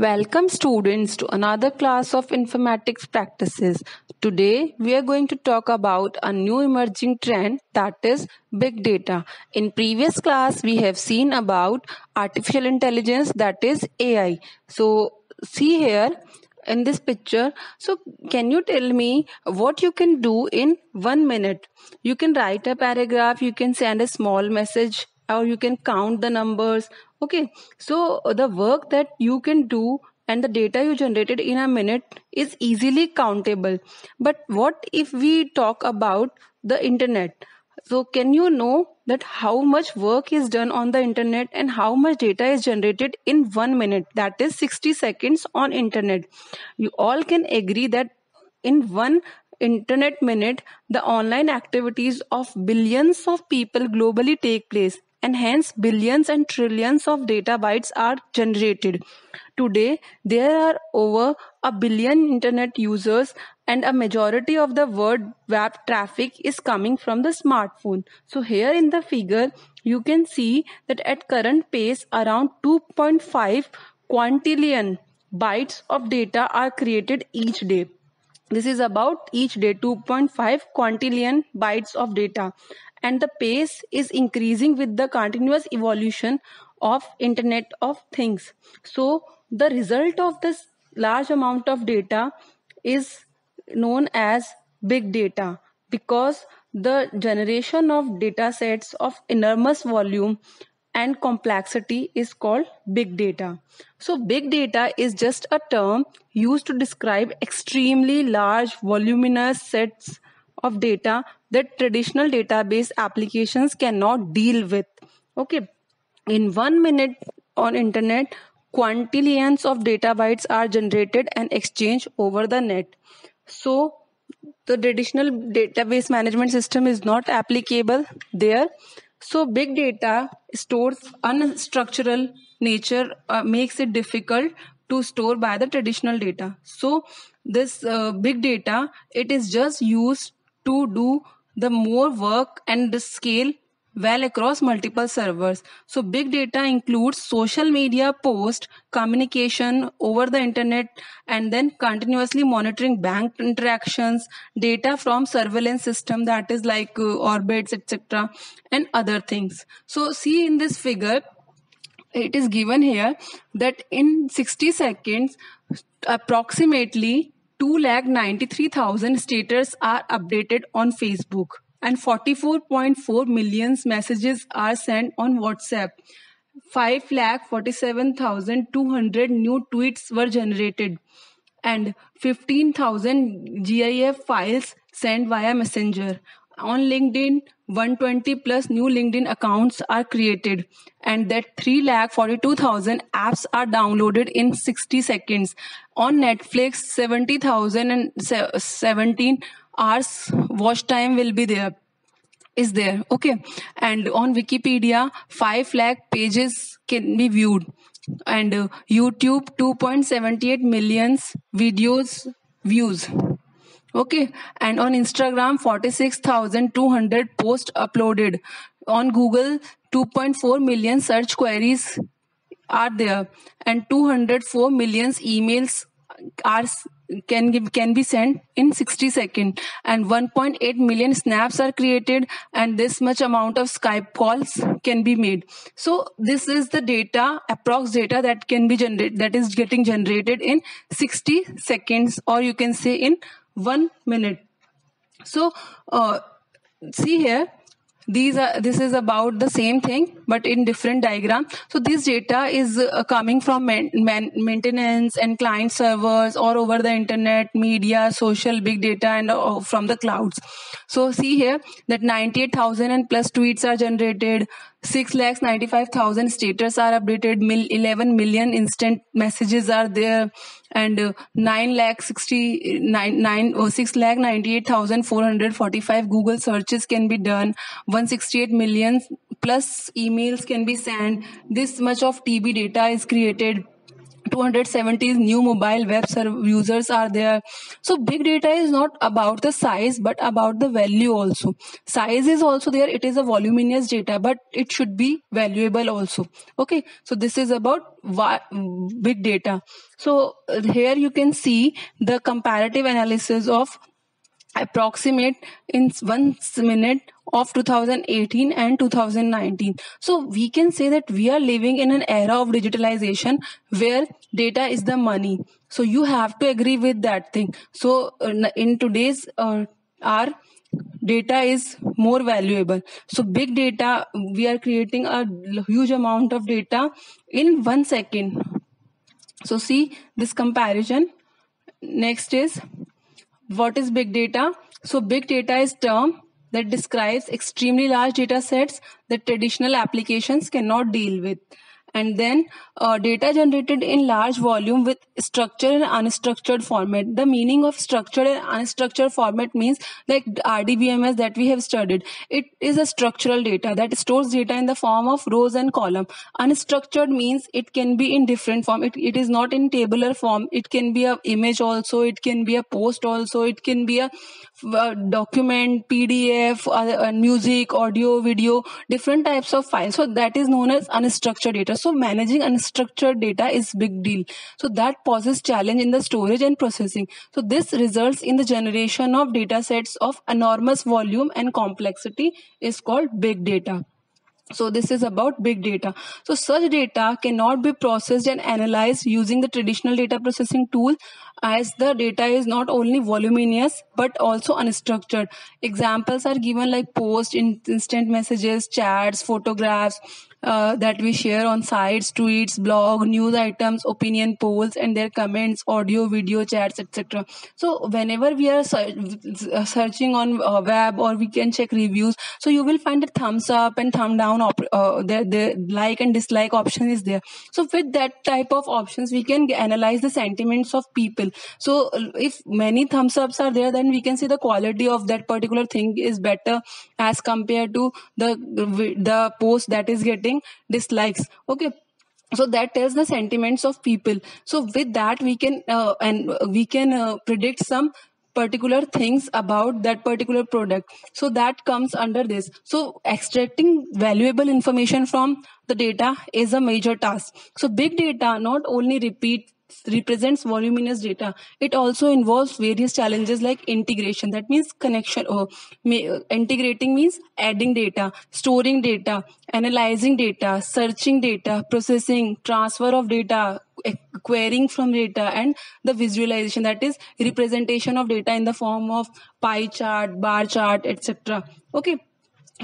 Welcome students to another class of informatics practices. Today we are going to talk about a new emerging trend, that is big data. In previous class we have seen about artificial intelligence, that is AI. So see here in this picture. So can you tell me what you can do in 1 minute? You can write a paragraph, you can send a small message, or you can count the numbers. Okay, so the work that you can do and the data you generated in a minute is easily countable. But what if we talk about the internet? So can you know that how much work is done on the internet and how much data is generated in 1 minute, that is 60 seconds on internet? You all can agree that in one internet minute the online activities of billions of people globally take place, and hence billions and trillions of data bytes are generated. Today there are over a billion internet users, and a majority of the world web traffic is coming from the smartphone. So here in the figure you can see that at current pace around 2.5 quintillion bytes of data are created each day. This is about each day 2.5 quintillion bytes of data, and the pace is increasing with the continuous evolution of internet of things. So the result of this large amount of data is known as big data, because the generation of data sets of enormous volume and complexity is called big data. So big data is just a term used to describe extremely large voluminous sets of data that traditional database applications cannot deal with. Okay, in 1 minute on internet, quintillions of data bytes are generated and exchanged over the net. So the traditional database management system is not applicable there. So big data stores unstructural nature, makes it difficult to store by the traditional data. So this big data, it is just used to do the more work and the scale well across multiple servers. So big data includes social media post, communication over the internet, and then continuously monitoring bank interactions, data from surveillance system, that is like orbits, etc., and other things. So see in this figure, it is given here that in 60 seconds approximately 293,000 status are updated on Facebook, and 44.4 million messages are sent on WhatsApp. 5,47,200 new tweets were generated, and 15,000 GIF files sent via Messenger. On LinkedIn, 120 plus new LinkedIn accounts are created, and that 3,42,000 apps are downloaded in 60 seconds. On Netflix, 70,017 hours watch time will be there. Is there. Okay, and on Wikipedia 5 lakh pages can be viewed, and YouTube 2.78 millions videos views. Okay, and on Instagram 46,200 posts uploaded. On Google 2.4 million search queries are there, and 204 million emails are can be sent in 60 seconds, and 1.8 million snaps are created, and this much amount of Skype calls can be made. So this is the data, approx data that can be generated, that is getting generated in 60 seconds, or you can say in 1 minute. So see here, this is about the same thing but in different diagram. So this data is coming from maintenance and client servers, or over the internet, media, social, big data, and from the clouds. So see here that 98,000 and plus tweets are generated, 6,95,000 status are updated, 11 million instant messages are there, and 6,98,445 Google searches can be done, 168 million plus emails can be sent, this much of TB data is created, 270 new mobile web users are there. So big data is not about the size but about the value also. Size is also there, it is a voluminous data, but it should be valuable also. Okay, so this is about big data. So here you can see the comparative analysis of approximate in 1 minute of 2018 and 2019. So we can say that we are living in an era of digitalization where data is the money. So you have to agree with that thing. So in today's our data is more valuable. So big data, we are creating a huge amount of data in 1 second. So see this comparison. Next is, what is big data? So big data is term that describes extremely large data sets that traditional applications cannot deal with. And then data generated in large volume with structured and unstructured format. The meaning of structured and unstructured format means like RDBMS that we have studied. It is a structural data that stores data in the form of rows and column. Unstructured means it can be in different form. It is not in tabular form. It can be a image also. It can be a post also. It can be a document, PDF, music, audio, video, different types of files. So that is known as unstructured data. So managing unstructured data is big deal. So that poses challenge in the storage and processing. So this results in the generation of data sets of enormous volume and complexity is called big data. So this is about big data. So such data cannot be processed and analyzed using the traditional data processing tool, as the data is not only voluminous but also unstructured. Examples are given like post, instant messages, chats, photographs that we share on sites, tweets, blog, news items, opinion polls and their comments, audio, video, chats, etc. So whenever we are searching on web, or we can check reviews, so you will find a thumbs up and thumb down the like and dislike option is there. So with that type of options we can analyze the sentiments of people. So if many thumbs ups are there, then we can see the quality of that particular thing is better as compared to the post that is getting dislikes. Okay, so that tells the sentiments of people. So with that we can predict some particular things about that particular product. So that comes under this. So extracting valuable information from the data is a major task. So big data not only represents voluminous data, it also involves various challenges like integration, that means connection, or integrating means adding data, storing data, analyzing data, searching data, processing, transfer of data, querying from data, and the visualization, that is representation of data in the form of pie chart, bar chart, etc. Okay,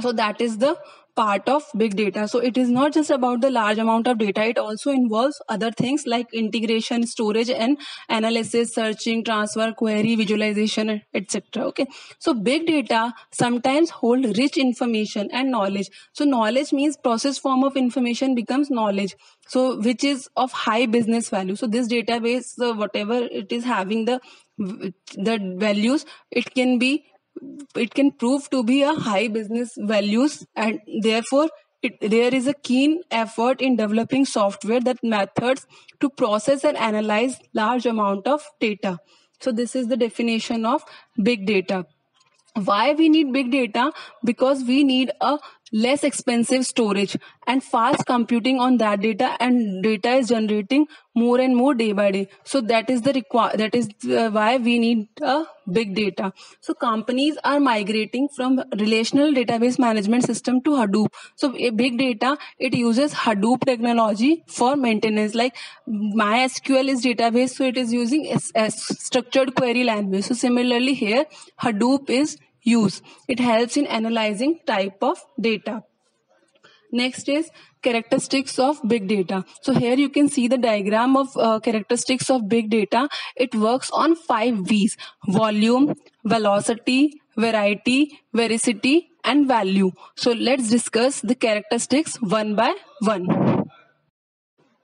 so that is the part of big data. So it is not just about the large amount of data, it also involves other things like integration, storage and analysis, searching, transfer, query, visualization, etc. Okay, so big data sometimes hold rich information and knowledge. So knowledge means process form of information becomes knowledge, so which is of high business value. So this database, whatever it is having the values, it can prove to be a high business values, and therefore there is a keen effort in developing software that methods to process and analyze large amount of data. So this is the definition of big data. Why we need big data? Because we need a less expensive storage and fast computing on that data, and data is generating more and more day by day. So that is why we need a big data. So companies are migrating from relational database management system to Hadoop. So a big data, it uses Hadoop technology for maintenance. Like MySQL is database, so it is using a structured query language. So similarly here Hadoop is used. It helps in analyzing type of data. Next is characteristics of big data. So here you can see the diagram of characteristics of big data. It works on 5 V's: volume, velocity, variety, veracity and value. So let's discuss the characteristics one by one.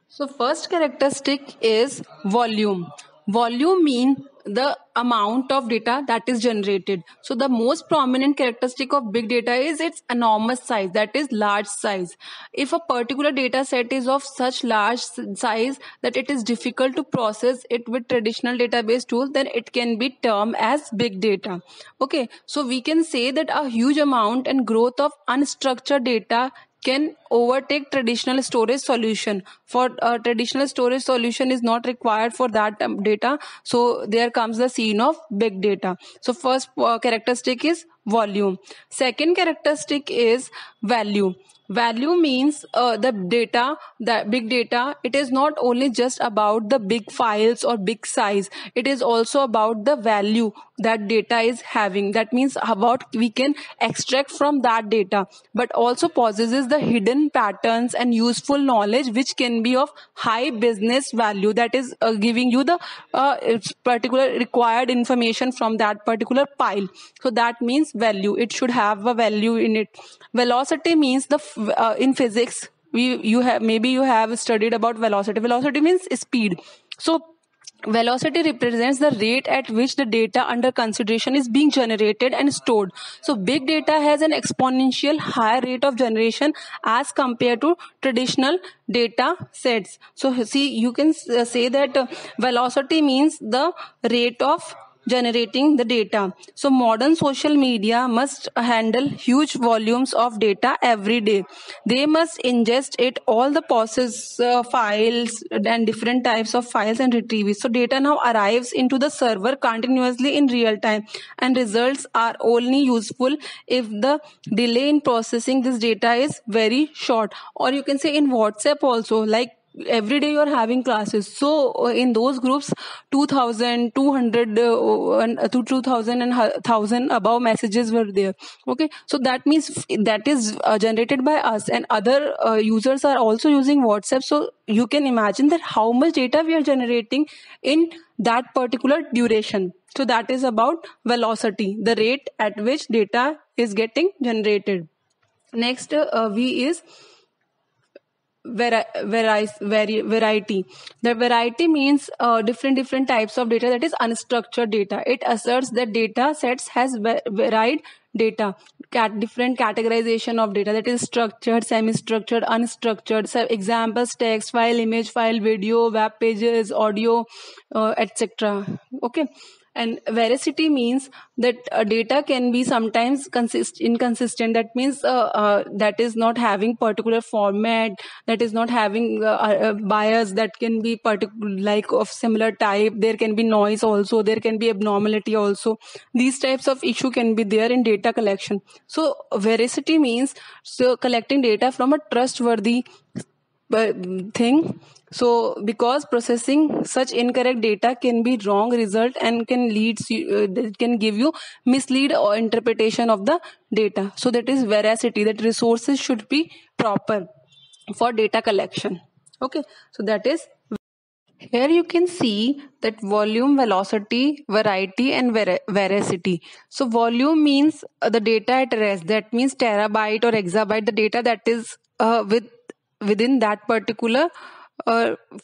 So first characteristic is volume. Volume means the amount of data that is generated. So the most prominent characteristic of big data is its enormous size, that is large size. If a particular data set is of such large size that it is difficult to process it with traditional database tools, then it can be termed as big data. Okay, so we can say that a huge amount and growth of unstructured data can overtake traditional storage solution. For traditional storage solution is not required for that data, so there comes the scene of big data. So first characteristic is volume. Second characteristic is value. Value means the data, the big data, it is not only just about the big files or big size, it is also about the value that data is having. That means about we can extract from that data, but also possesses the hidden patterns and useful knowledge which can be of high business value, that is giving you the particular required information from that particular pile. So that means value, it should have a value in it. Velocity means the in physics, you have, maybe you have studied about velocity. Velocity means speed. So velocity represents the rate at which the data under consideration is being generated and stored. So big data has an exponential higher rate of generation as compared to traditional data sets. So see, you can say that velocity means the rate of generating the data. So modern social media must handle huge volumes of data every day. They must ingest it, all the process files and different types of files and retrieve it. So data now arrives into the server continuously in real time, and results are only useful if the delay in processing this data is very short. Or you can say in WhatsApp also, like every day you are having classes, so in those groups 2000 200 to 2000 and 1000 above messages were there. Okay, so that means that is generated by us, and other users are also using WhatsApp. So you can imagine that how much data we are generating in that particular duration. So that is about velocity, the rate at which data is getting generated. Next V is variety. The variety means different types of data, that is unstructured data. It asserts that data sets has varied data, different categorization of data, that is structured, semi-structured, unstructured. So examples: text file, image file, video, web pages, audio, etc. Okay. And veracity means that data can be sometimes inconsistent. That means that is not having particular format, that is not having bias, that can be particular like of similar type. There can be noise also, there can be abnormality also. These types of issue can be there in data collection. So veracity means so collecting data from a trustworthy thing. So because processing such incorrect data can be wrong result and can can give you mislead or interpretation of the data. So that is veracity, that resources should be proper for data collection. Okay, so that is, here you can see that volume, velocity, variety, and veracity. So volume means the data at rest, that means terabyte or exabyte, the data that is within that particular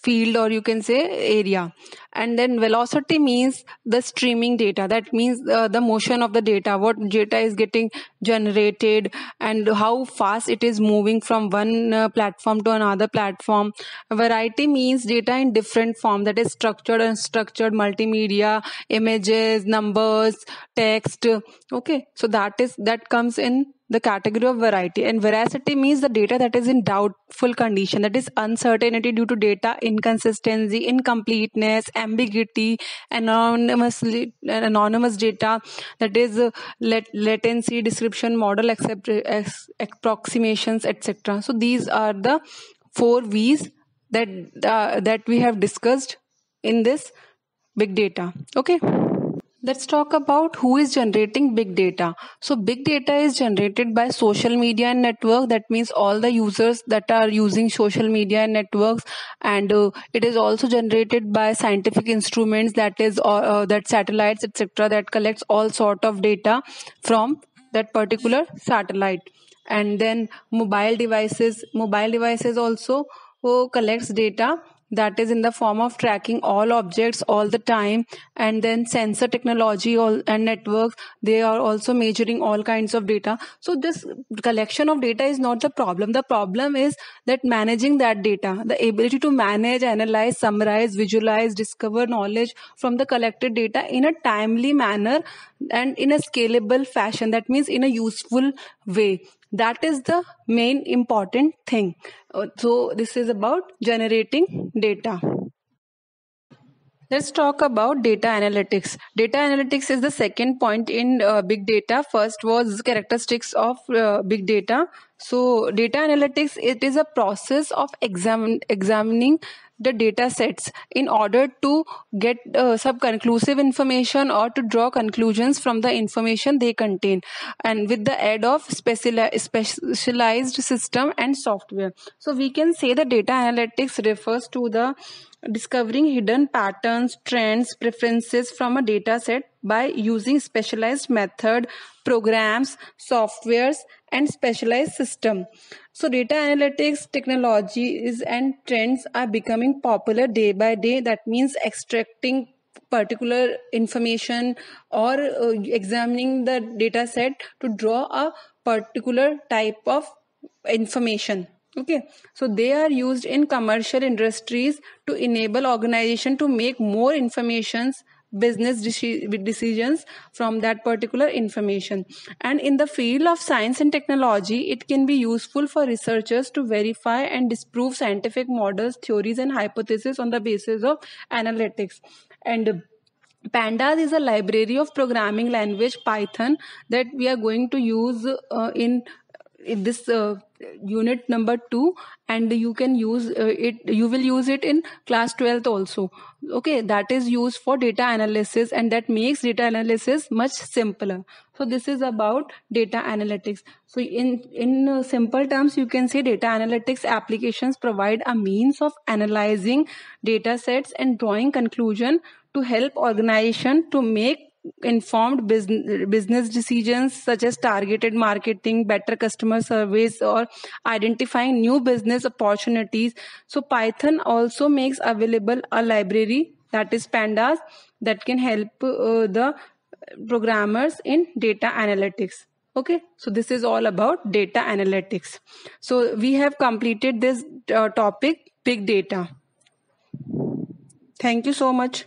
field, or you can say area. And then velocity means the streaming data, that means the motion of the data, what data is getting generated and how fast it is moving from one platform to another platform. Variety means data in different form, that is structured, unstructured, multimedia, images, numbers, text. Okay, so that comes in the category of variety. And veracity means the data that is in doubtful condition, that is uncertainty due to data inconsistency, incompleteness, ambiguity, anonymous data, that is latency, description, model approximations, etc. So these are the 4 V's that we have discussed in this big data. Okay, let's talk about who is generating big data. So big data is generated by social media and network. That means all the users that are using social media and networks. And it is also generated by scientific instruments, that is that satellites, etc., that collects all sort of data from that particular satellite. And then mobile devices also collects data that is in the form of tracking all objects all the time, and then sensor technology and networks, they are also measuring all kinds of data. So this collection of data is not the problem. The problem is that managing that data, the ability to manage, analyze, summarize, visualize, discover knowledge from the collected data in a timely manner and in a scalable fashion, that means in a useful way. That is the main important thing. So this is about generating data. Let's talk about data analytics. Data analytics is the second point in big data. First was characteristics of big data. So data analytics, it is a process of examining the data sets in order to get some conclusive information or to draw conclusions from the information they contain, and with the aid of specialized system and software. So we can say that data analytics refers to the discovering hidden patterns, trends, preferences from a data set by using specialized method, programs, softwares, and specialized system. So data analytics technologies and trends are becoming popular day by day. That means extracting particular information or examining the data set to draw a particular type of information. Okay, so they are used in commercial industries to enable organization to make more informations, business decisions from that particular information. And in the field of science and technology, it can be useful for researchers to verify and disprove scientific models, theories, and hypotheses on the basis of analytics. And Pandas is a library of programming language Python that we are going to use in this unit number 2, and you can use you will use it in class 12th also. Okay, that is used for data analysis, and that makes data analysis much simpler. So this is about data analytics. So in simple terms, you can say data analytics applications provide a means of analyzing data sets and drawing conclusion to help organization to make informed business decisions, such as targeted marketing, better customer service, or identifying new business opportunities. So Python also makes available a library, that is Pandas, that can help the programmers in data analytics. Okay, so this is all about data analytics. So we have completed this topic, big data. Thank you so much.